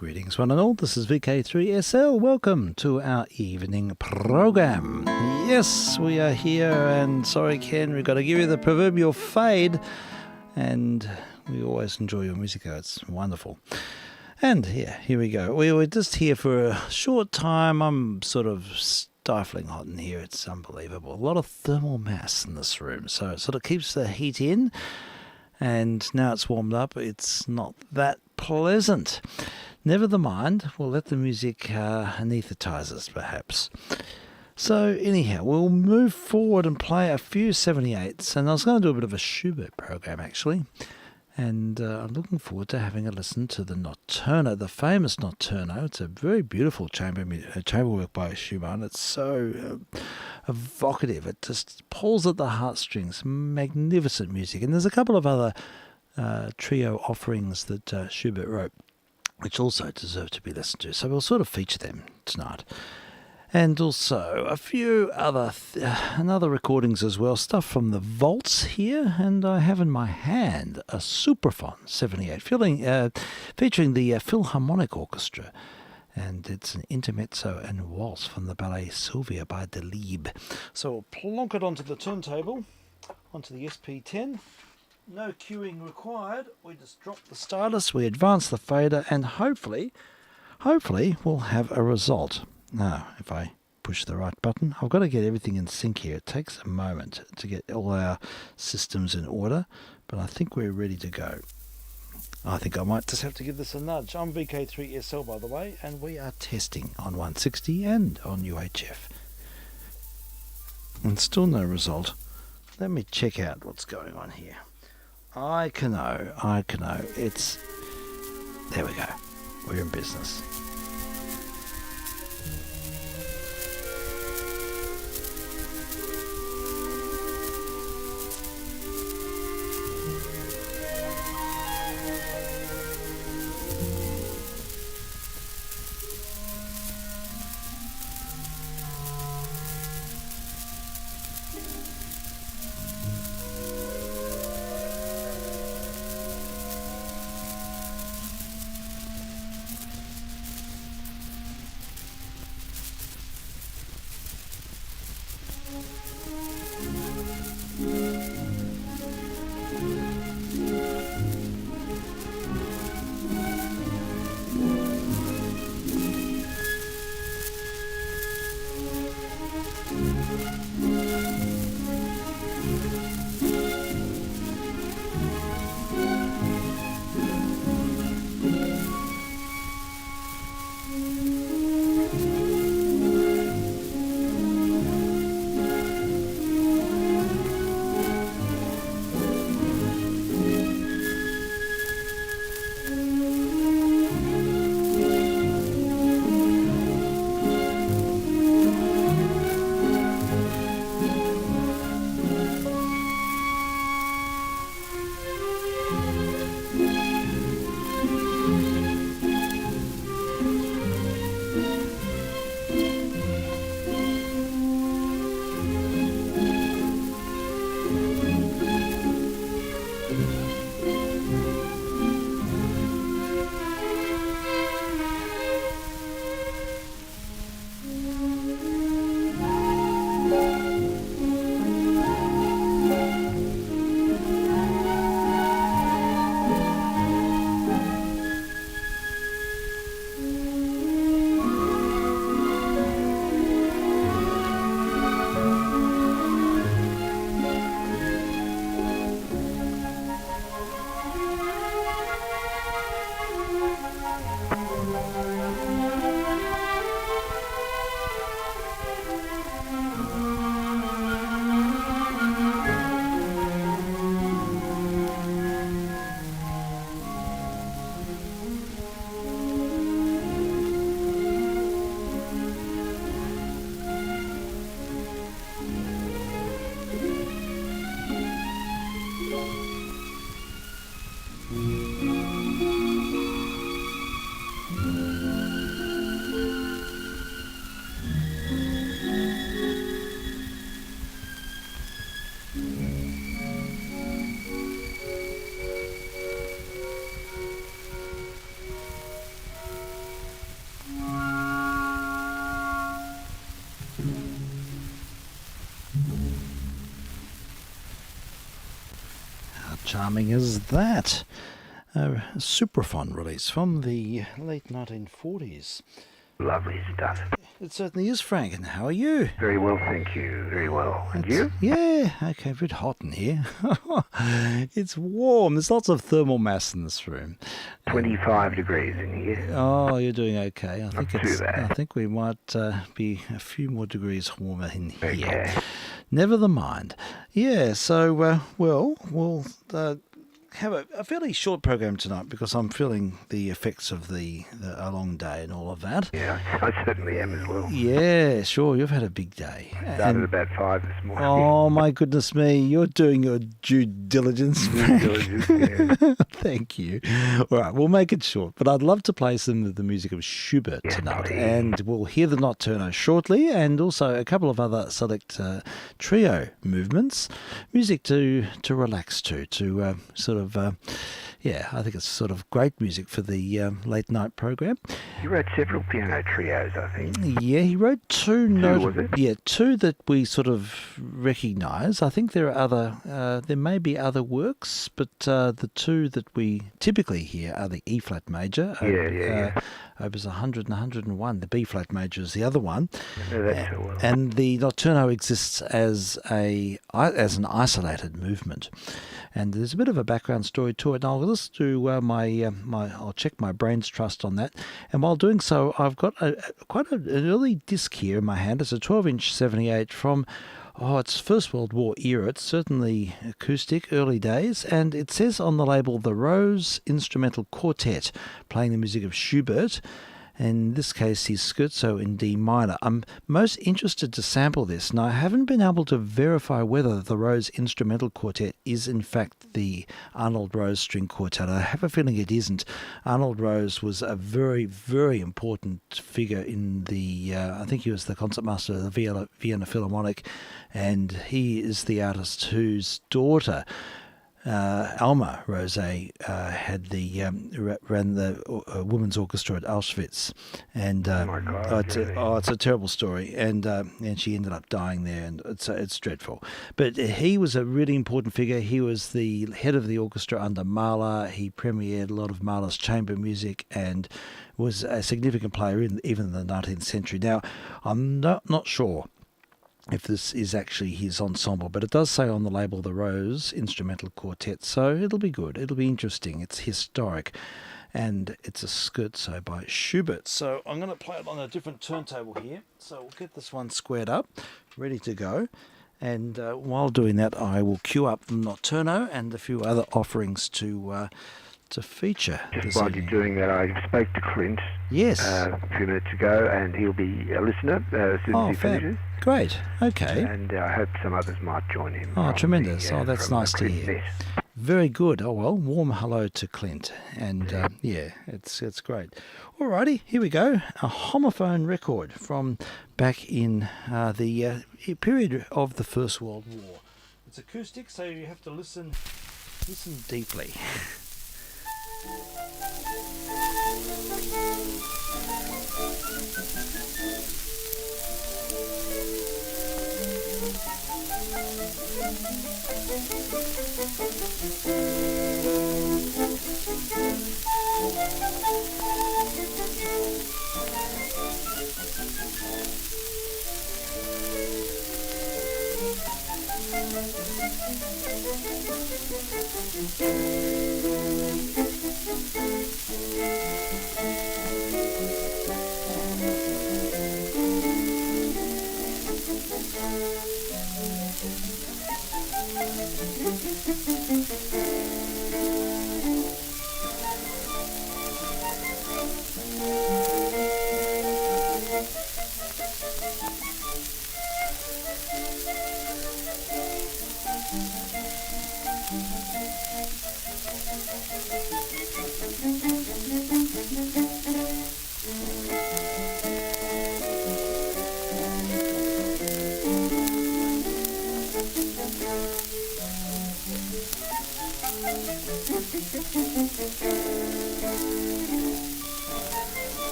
Greetings one and all, this is vk3sl. Welcome to our evening program. Yes, we are here, and sorry Ken, we've got to give you the proverbial fade, and we always enjoy your music, it's wonderful. And yeah, here we go. We were just here for a short time. I'm sort of stifling hot in here, it's unbelievable. A lot of thermal mass in this room, so it sort of keeps the heat in, and now it's warmed up, it's not that pleasant. Never the mind, we'll let the music anaesthetise us perhaps. So anyhow, we'll move forward and play a few 78s, and I was going to do a bit of a Schubert program actually, and I'm looking forward to having a listen to the Notturno, the famous Notturno. It's a very beautiful chamber work by Schubert. It's so evocative, it just pulls at the heartstrings, magnificent music. And there's a couple of other trio offerings that Schubert wrote, which also deserve to be listened to. So we'll sort of feature them tonight. And also a few other recordings as well, stuff from the vaults here. And I have in my hand a Supraphon 78, featuring the Philharmonic Orchestra. And it's an intermezzo and waltz from the ballet Sylvia by Delibes. So we'll plonk it onto the turntable, onto the SP10. No cueing required. We just drop the stylus, we advance the fader, and hopefully we'll have a result. Now, if I push the right button, I've got to get everything in sync here. It takes a moment to get all our systems in order, but I think we're ready to go. I think I might just have to give this a nudge. I'm vk3sl, by the way, and we are testing on 160 and on UHF. And still no result. Let me check out what's going on here. I can know. There we go. We're in business. charming as that. A Supraphon release from the late 1940s. Lovely stuff. It certainly is, Frank. And how are you? Very well, thank you. Very well. And you? Yeah, okay, a bit hot in here. It's warm. There's lots of thermal mass in this room. 25 degrees in here. Oh, you're doing okay. Not too bad. I think we might be a few more degrees warmer in here. Okay. Never the mind. Yeah, so, we'll have a fairly short program tonight because I'm feeling the effects of a long day and all of that. Yeah, I certainly am as well. Yeah, sure. You've had a big day. Started about 5 this morning. Oh, my goodness me. You're doing your due diligence. Yeah. Thank you. All right, we'll make it short. But I'd love to play some of the music of Schubert tonight. Please. And we'll hear the Notturno shortly and also a couple of other select trio movements. Music to relax to sort of... I think it's sort of great music for the late night program. You wrote several piano trios, I think. Yeah, he wrote two that we sort of recognise. I think there are there may be other works, but the two that we typically hear are the E flat major. Opus 100 and 101. The B flat major is the other one. No, that's so well. And the Notturno exists as an isolated movement. And there's a bit of a background story to it. And I'll just do I'll check my brain's trust on that. And while doing so, I've got quite an early disc here in my hand. It's a 12-inch 78 from it's First World War era. It's certainly acoustic, early days, and it says on the label the Rose Instrumental Quartet, playing the music of Schubert. In this case, his scherzo in D minor. I'm most interested to sample this, and I haven't been able to verify whether the Rose Instrumental Quartet is in fact the Arnold Rose String Quartet. I have a feeling it isn't. Arnold Rose was a very, very important figure in the, I think he was the concertmaster of the Vienna Philharmonic, and he is the artist whose daughter, Alma Rose, had ran the women's orchestra at Auschwitz, and Oh my God, really? it's a terrible story, and she ended up dying there, and it's dreadful. But he was a really important figure. He was the head of the orchestra under Mahler. He premiered a lot of Mahler's chamber music, and was a significant player even in the 19th century. Now, I'm not sure if this is actually his ensemble, but it does say on the label the Rose Instrumental Quartet, so it'll be good. It'll be interesting. It's historic, and it's a scherzo by Schubert. So I'm going to play it on a different turntable here. So we'll get this one squared up, ready to go. And while doing that, I will cue up the Notturno and a few other offerings to feature. Just while you're doing that, I spoke to Clint a few minutes ago, and he'll be a listener as soon as he finishes. Great. Okay. And I hope some others might join him. Oh, tremendous. That's nice to hear. Very good. Oh, well, warm hello to Clint. And, it's great. Alrighty, here we go. A homophone record from back in the period of the First World War. It's acoustic, so you have to listen deeply.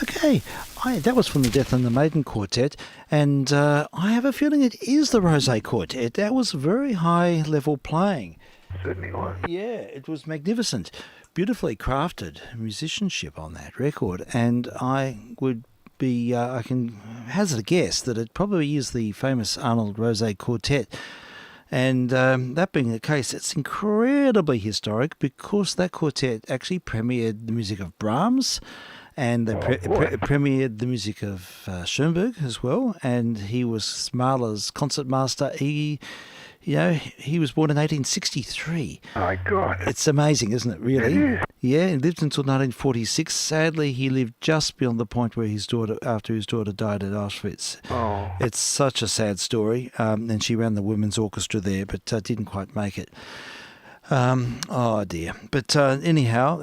Okay, that was from the Death and the Maiden Quartet, and I have a feeling it is the Rosé Quartet. That was very high level playing. Certainly was. Yeah, it was magnificent. Beautifully crafted musicianship on that record, and I would be, I can hazard a guess that it probably is the famous Arnold Rosé Quartet. And that being the case, it's incredibly historic because that quartet actually premiered the music of Brahms, and they premiered the music of Schoenberg as well. And he was Mahler's concertmaster. He was born in 1863. My God. It's amazing, isn't it, really? It is. Yeah, he lived until 1946. Sadly, he lived just beyond the point where after his daughter died at Auschwitz. Oh. It's such a sad story. And she ran the women's orchestra there, but didn't quite make it. Oh dear. But anyhow,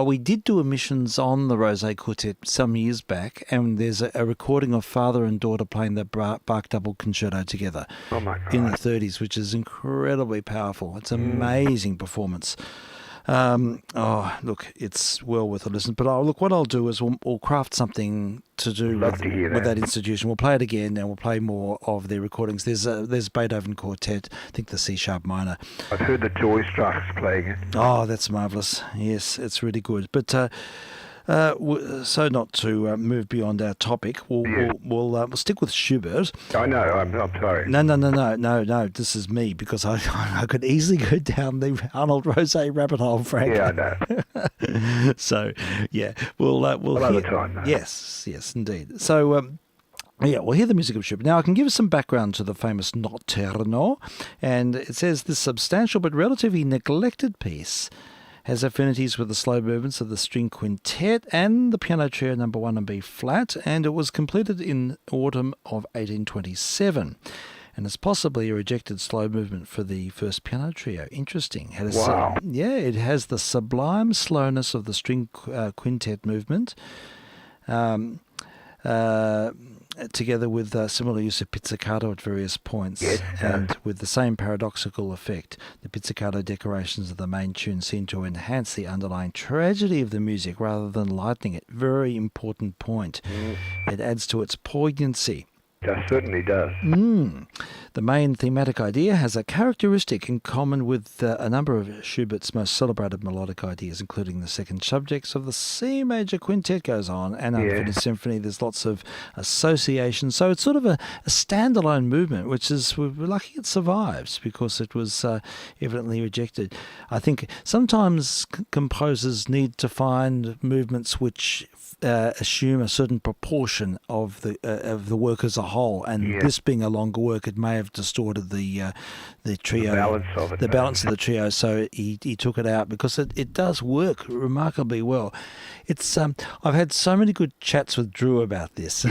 we did do emissions on the Rosé Quartet some years back, and there's a recording of father and daughter playing the Bach double concerto together in the 30s, which is incredibly powerful. It's an amazing performance. Look, it's well worth a listen. But what I'll do is we'll craft something to do with that institution. We'll play it again, and we'll play more of their recordings. There's Beethoven Quartet, I think the C sharp minor. I've heard the Joy Strikes playing it. Oh, that's marvellous. Yes, it's really good. But so not to move beyond our topic, we'll stick with Schubert. I know. I'm sorry. No. This is me, because I could easily go down the Arnold Rosé rabbit hole, Frank. Yeah, I know. So yeah, we'll another time. Though. Yes, indeed. So. We'll hear the music of Schubert. Now, I can give some background to the famous Notturno, and it says this substantial but relatively neglected piece has affinities with the slow movements of the string quintet and the piano trio number 1 in B flat, and it was completed in autumn of 1827. And it's possibly a rejected slow movement for the first piano trio. Interesting. Wow. It has the sublime slowness of the string quintet movement, together with similar use of pizzicato at various points, and with the same paradoxical effect. The pizzicato decorations of the main tune seem to enhance the underlying tragedy of the music rather than lightening it. Very important point. It adds to its poignancy. It certainly does. The main thematic idea has a characteristic in common with a number of Schubert's most celebrated melodic ideas, including the second subjects of the C major quintet goes on, and Unfinished Symphony. There's lots of associations. So it's sort of a standalone movement, which is, we're lucky it survives, because it was evidently rejected. I think sometimes composers need to find movements which assume a certain proportion of the work as a whole, and this being a longer work, it may have distorted the trio, the balance of the trio. So he took it out, because it does work remarkably well. It's I've had so many good chats with Drew about this,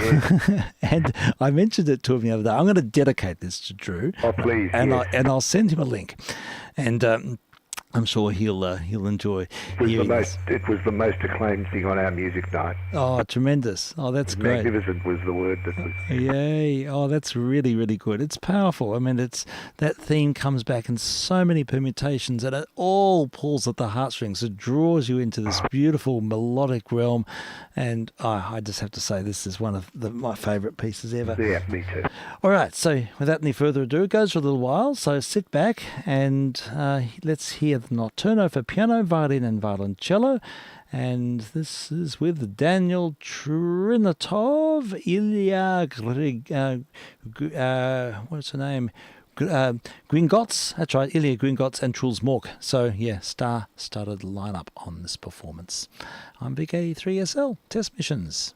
and I mentioned it to him the other day. I'm going to dedicate this to Drew. Oh, please! And I'll send him a link, and. I'm sure he'll enjoy hearing this. It was the most acclaimed thing on our music night. Oh, tremendous. Oh, that's great. Magnificent was the word that was... Yay. Oh, that's really, really good. It's powerful. I mean, that theme comes back in so many permutations, and it all pulls at the heartstrings. It draws you into this beautiful melodic realm, and I just have to say, this is one of my favourite pieces ever. Yeah, me too. All right, so without any further ado, it goes for a little while, so sit back and let's hear the Notturno for piano, violin and violoncello, and this is with Daniel Trinitov, Ilya what's her name? Gringotts, that's right, Ilya Gringotts and Truls Mork. So yeah, star-studded lineup on this performance. I'm vk3sl, Test Missions.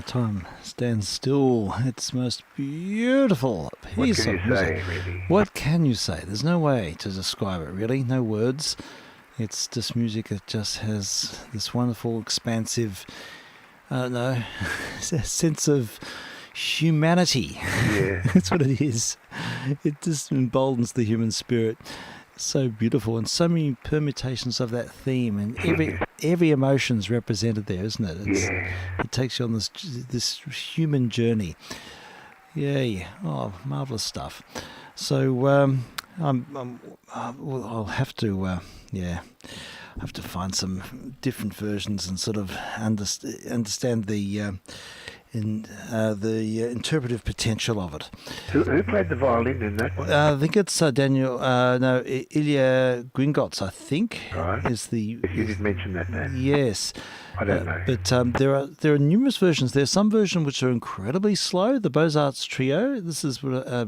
Time stands still. It's most beautiful piece of music. What can you say? There's no way to describe it, really. No words. It's just music that just has this wonderful, expansive, I don't know, sense of humanity. Yeah. That's what it is. It just emboldens the human spirit. So beautiful, and so many permutations of that theme, and every emotion's represented there, isn't it? It takes you on this human journey. Yeah. Oh, marvelous stuff. So I'll have to find some different versions and sort of understand the interpretive potential of it. Who played the violin in that one? I think it's Ilya Gringotts, I think. Right. Is the... If you did mention that name. Yes. I don't know. But there are numerous versions. There's some versions which are incredibly slow. The Beaux-Arts Trio, this is what I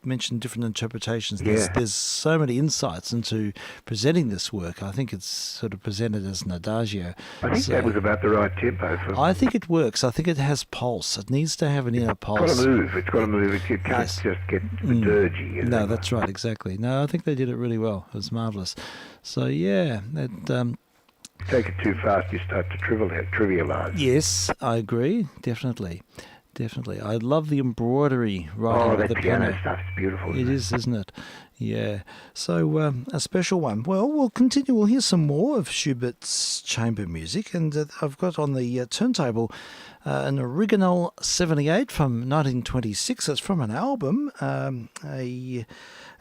mentioned, different interpretations. There's so many insights into presenting this work. I think it's sort of presented as an adagio. I think that was about the right tempo. I think it works. I think it has pulse. It needs to have an inner pulse. It's got to move. It can't just get dirgy. No, that's right, exactly. No, I think they did it really well. It was marvellous. So, yeah, take it too fast, you start to trivialise. Yes, I agree. Definitely. I love the embroidery writing with the piano. Stuff's beautiful. It is, isn't it? Yeah. So a special one. Well, we'll continue. We'll hear some more of Schubert's chamber music, and I've got on the turntable an Original 78 from 1926. It's from an album, an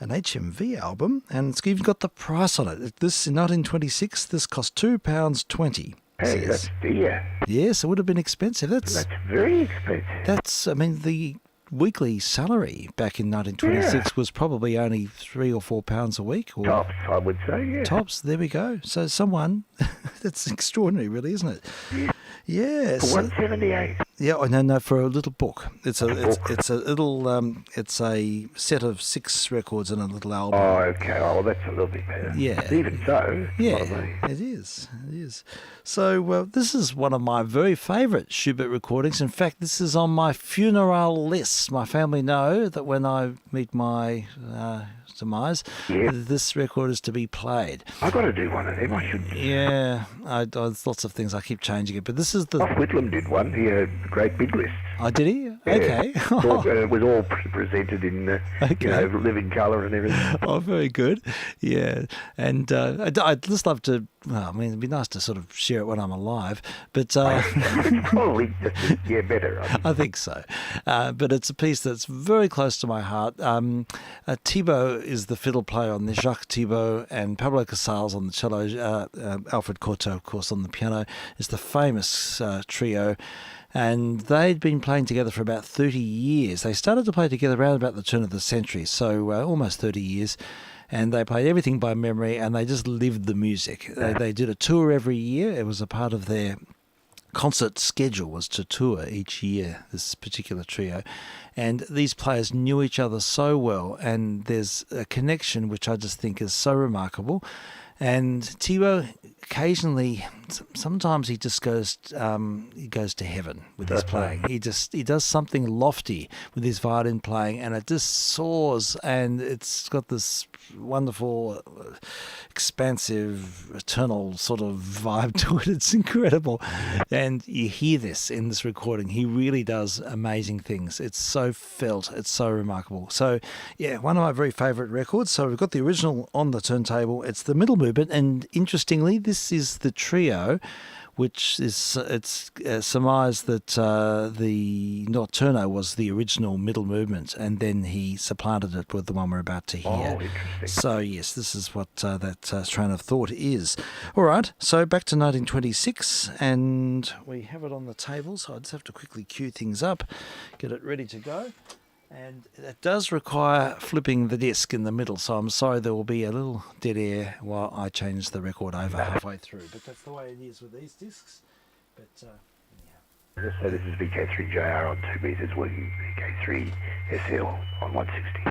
HMV album, and it's even got the price on it. This in 1926, this cost £2.20. Hey, that's dear. Yes, it would have been expensive. That's very expensive. The weekly salary back in 1926 was probably only £3 or £4 a week. Or tops, I would say, yeah. Tops, there we go. So that's extraordinary, really, isn't it? Yeah. Yes. For 178. Yeah, no, for a little book. It's a set of 6 records in a little album. Oh, okay. Oh, well, that's a little bit better. Yeah. Even so, it is. So this is one of my very favourite Schubert recordings. In fact, this is on my funeral list. My family know that when I meet my demise, this record is to be played. I've got to do one of them, I should. Yeah, there's lots of things. I keep changing it, but this is the... Bob Whitlam did one. He had a great big list. Oh, did he? Yeah. Okay. It was all presented in, living colour and everything. Oh, very good. Yeah. And I'd just love to... Well, I mean, it'd be nice to sort of share it when I'm alive, but... Probably, better. I think so. But it's a piece that's very close to my heart. Thibault is the fiddle player on this, Jacques Thibault, and Pablo Casals on the cello, Alfred Cortot, of course, on the piano, is the famous trio. And they'd been playing together for about 30 years. They started to play together around about the turn of the century, so almost 30 years. And they played everything by memory, and they just lived the music. They did a tour every year. It was a part of their concert schedule, was to tour each year, this particular trio. And these players knew each other so well, and there's a connection which I just think is so remarkable. And Tebow occasionally, sometimes he just goes to heaven with his playing. He does something lofty with his violin playing, and it just soars, and it's got this wonderful, expansive, eternal sort of vibe to it. It's incredible, and you hear this in this recording. He really does amazing things. It's so felt. It's so remarkable. So, yeah, one of my very favourite records. So we've got the original on the turntable. It's the middle movement, and interestingly, this is the trio, which is surmised that the nocturno was the original middle movement, and then he supplanted it with the one we're about to hear. Oh, interesting. So yes, this is what that train of thought is. All right, so back to 1926, and we have it on the table. So I just have to quickly cue things up, get it ready to go. And it does require flipping the disc in the middle, so I'm sorry there will be a little dead air while I change the record over halfway through. But that's the way it is with these discs. But anyhow. So this is VK3JR on 2 meters, vk3sl on 160.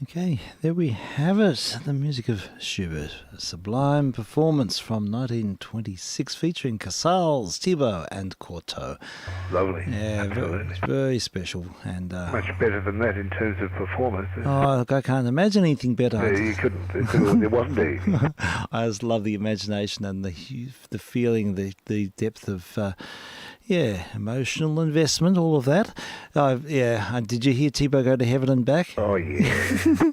Okay, there we have it. The music of Schubert, a sublime performance from 1926 featuring Casals, Thibaut and Courteau. Lovely. Yeah, absolutely. Very special. And much better than that in terms of performance. Oh, look, I can't imagine anything better. You couldn't. There wasn't anything. I just love the imagination and the feeling, the depth of Yeah, emotional investment, all of that. Did you hear Tebow go to heaven and back? Oh, yeah.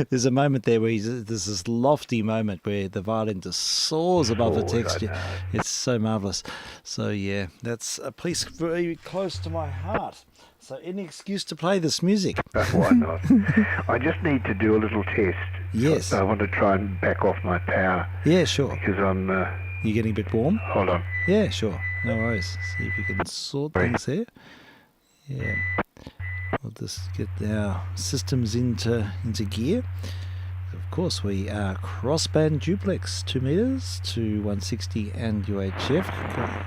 There's a moment there where there's this lofty moment where the violin just soars above the texture. It's so marvellous. So, yeah, that's a piece very close to my heart. So any excuse to play this music. Why not? I just need to do a little test. Yes. I want to try and back off my power. Yeah, sure. Because I'm... You getting a bit warm? Hold on. Yeah, sure. No worries. See if we can sort things there. Yeah. We'll just get our systems into gear. Of course, we are crossband duplex, 2 meters to 160 and UHF.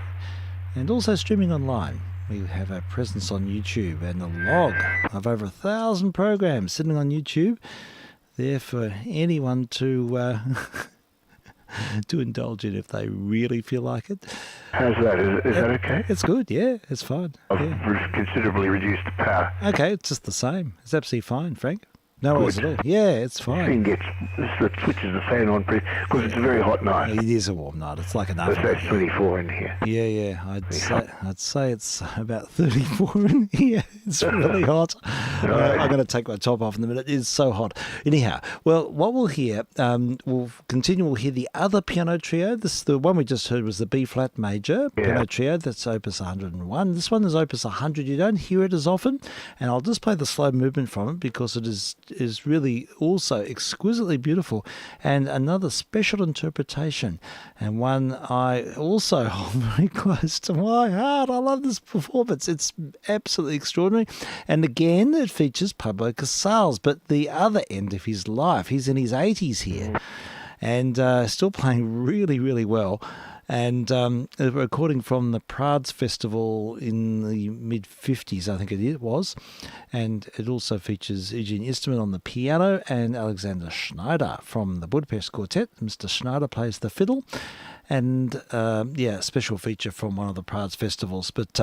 And also streaming online. We have our presence on YouTube and a log of over 1,000 programs sitting on YouTube there for anyone to indulge in if they really feel like it. How's that? Is that okay? It's good, yeah. It's fine. I've considerably reduced the power. Okay, it's just the same. It's absolutely fine, Frank. No worries at all. Yeah, it's fine. It switches the fan on because it's a very hot night. It is a warm night. It's like an oven. So it's 24 in here. Yeah. I'd say it's about 34 in here. It's really hot. Right. I'm going to take my top off in a minute. It's so hot. Anyhow, well, what we'll hear, we'll hear the other piano trio. The one we just heard was the B flat major piano trio. That's Opus 101. This one is Opus 100. You don't hear it as often, and I'll just play the slow movement from it because it is really also exquisitely beautiful and another special interpretation, and one I also hold very close to my heart. I love this performance. It's absolutely extraordinary. And again, it features Pablo Casals, but the other end of his life. He's in his 80s here and still playing really, really well. And a recording from the Prades Festival in the mid-50s, I think it was. And it also features Eugene Esterman on the piano and Alexander Schneider from the Budapest Quartet. Mr. Schneider plays the fiddle. And, a special feature from one of the Prades festivals. But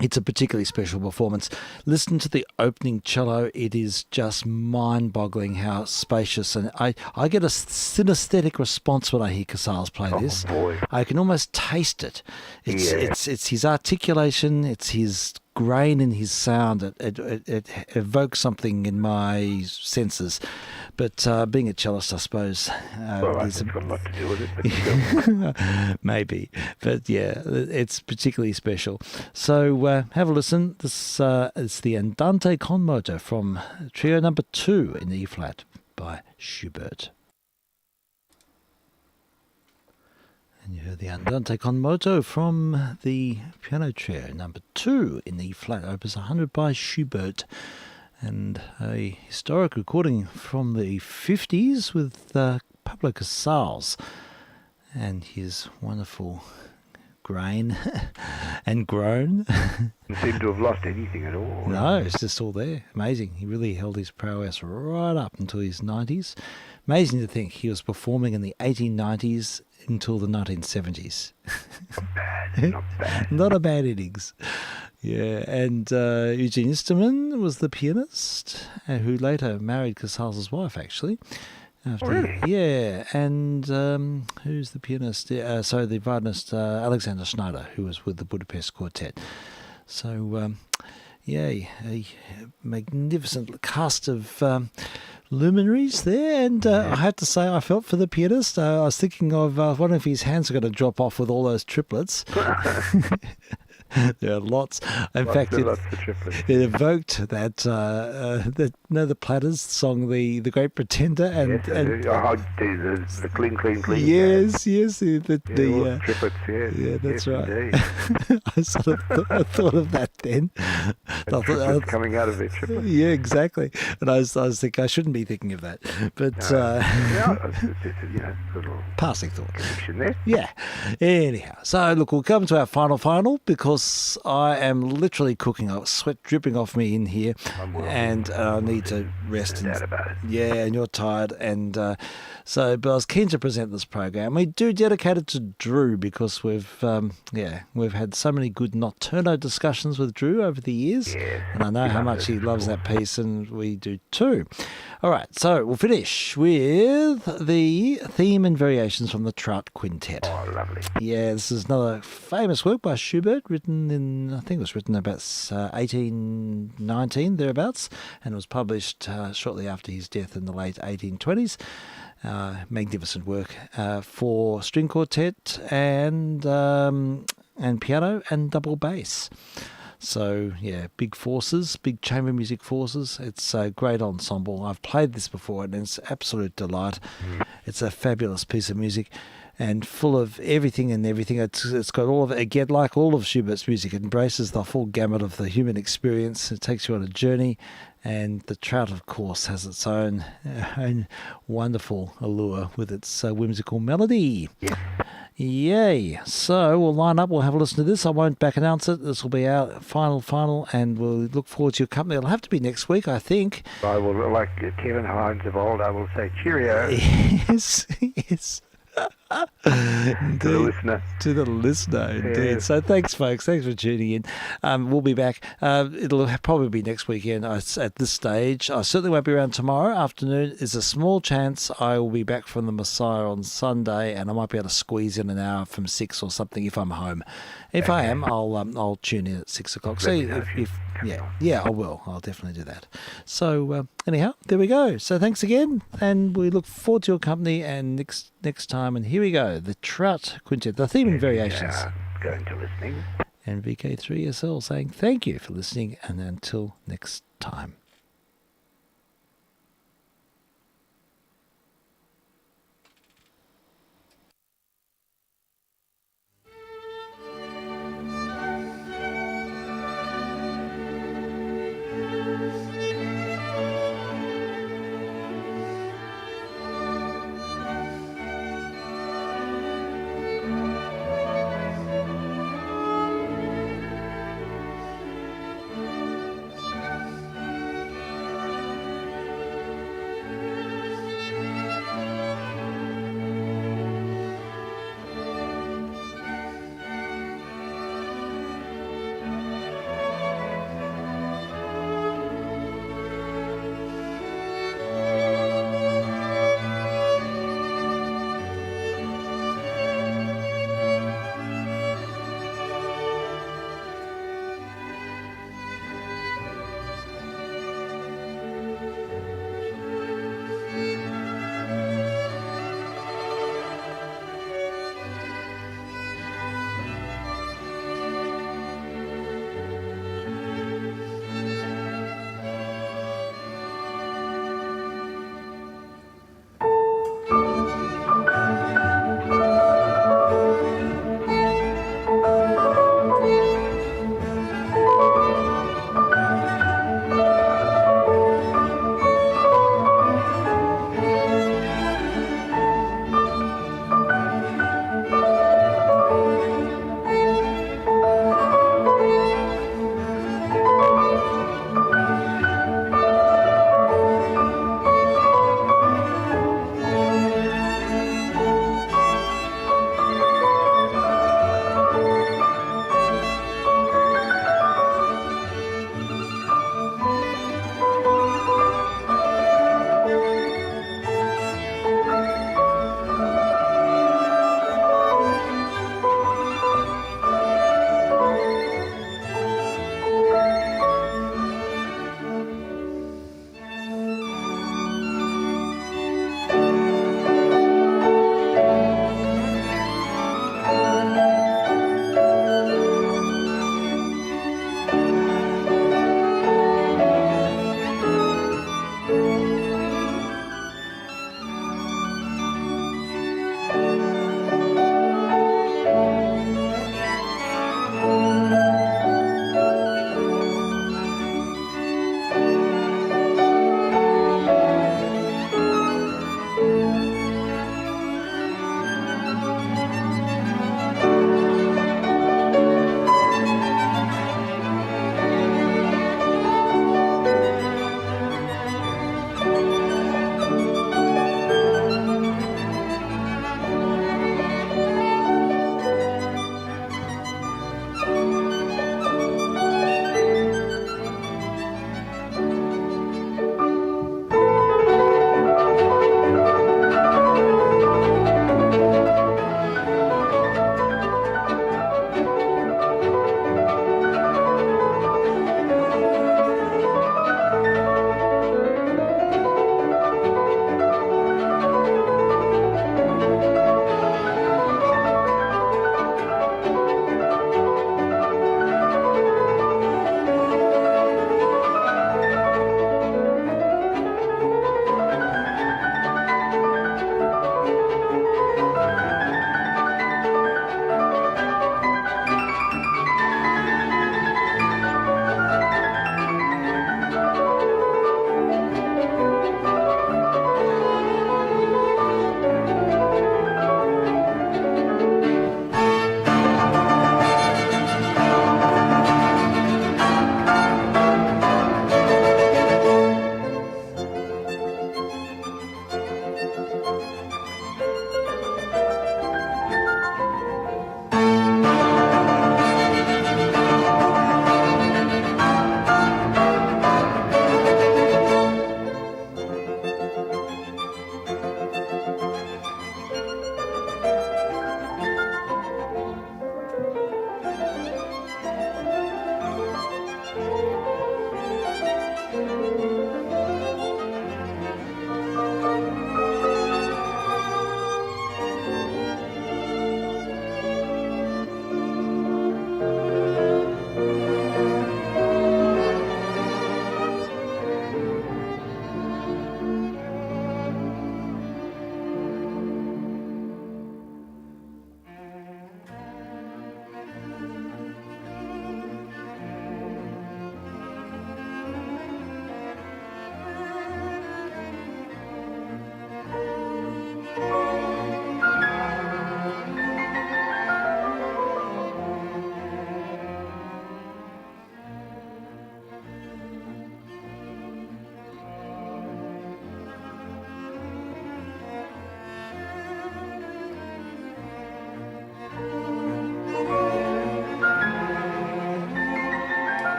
it's a particularly special performance. Listen to the opening cello. It is just mind-boggling how spacious. And I get a synesthetic response when I hear Casals play this. Boy. I can almost taste it. It's his articulation. It's his grain in his sound. It evokes something in my senses. But being a cellist, I suppose... it's got a lot to do with it. But maybe. But yeah, it's particularly special. So have a listen. This is the Andante con moto from Trio number 2 in E-flat by Schubert. And you heard the Andante con moto from the piano trio number 2 in E-flat, Opus 100 by Schubert. And a historic recording from the 50s with Pablo Casals and his wonderful grain and groan. Doesn't seem to have lost anything at all. No, it's just all there. Amazing. He really held his prowess right up until his 90s. Amazing to think he was performing in the 1890s until the 1970s. Not bad. Not a bad innings. Yeah, and Eugene Esterman was the pianist who later married Casals' wife, actually. Really? Yeah, and who's the pianist? The violinist Alexander Schneider, who was with the Budapest Quartet. So, a magnificent cast of luminaries there, and I have to say I felt for the pianist. I was thinking of wondering if his hands are going to drop off with all those triplets. There are lots. In fact, it evoked that the Platters song, the Great Pretender, and the cling. Yes, the triplets. Yeah, that's right. I I thought of that then. Coming out of their triplets. Yeah, exactly. And I was thinking I shouldn't be thinking of that, but it's a little passing thought. Connection there. Yeah. Anyhow, so look, we'll come to our final because I am literally cooking. Sweat dripping off me in here, and I need to rest. No doubt about it. Yeah, and you're tired, and but I was keen to present this program. We do dedicate it to Drew because we've had so many good nocturno discussions with Drew over the years, and I know how much he loves that piece, and we do too. All right, so we'll finish with the theme and variations from the Trout Quintet. Oh, lovely. Yeah, this is another famous work by Schubert, I think it was written about 1819, thereabouts, and it was published shortly after his death in the late 1820s. Magnificent work for string quartet and piano and double bass. So, yeah, big forces, big chamber music forces. It's a great ensemble. I've played this before and it's absolute delight. It's a fabulous piece of music and full of everything and everything. It's got all of it. Again, like all of Schubert's music, it embraces the full gamut of the human experience. It takes you on a journey. And the Trout, of course, has its own wonderful allure with its whimsical melody. Yeah. Yay. So we'll line up. We'll have a listen to this. I won't back announce it. This will be our final, and we'll look forward to your company. It'll have to be next week, I think. I will, like Kevin Hines of old, I will say cheerio. Yes, yes. To the listener. To the listener, indeed. Yes. So thanks, folks. Thanks for tuning in. We'll be back. It'll probably be next weekend at this stage. I certainly won't be around tomorrow afternoon. There's a small chance I will be back from the Messiah on Sunday, and I might be able to squeeze in an hour from 6 or something if I'm home. If I am, I'll tune in at 6 o'clock. See if I will. I'll definitely do that. So anyhow, there we go. So thanks again, and we look forward to your company. And next time, and here we go, the Trout Quintet, the theme and variations. Going to listening. And vk3sl saying thank you for listening, and until next time.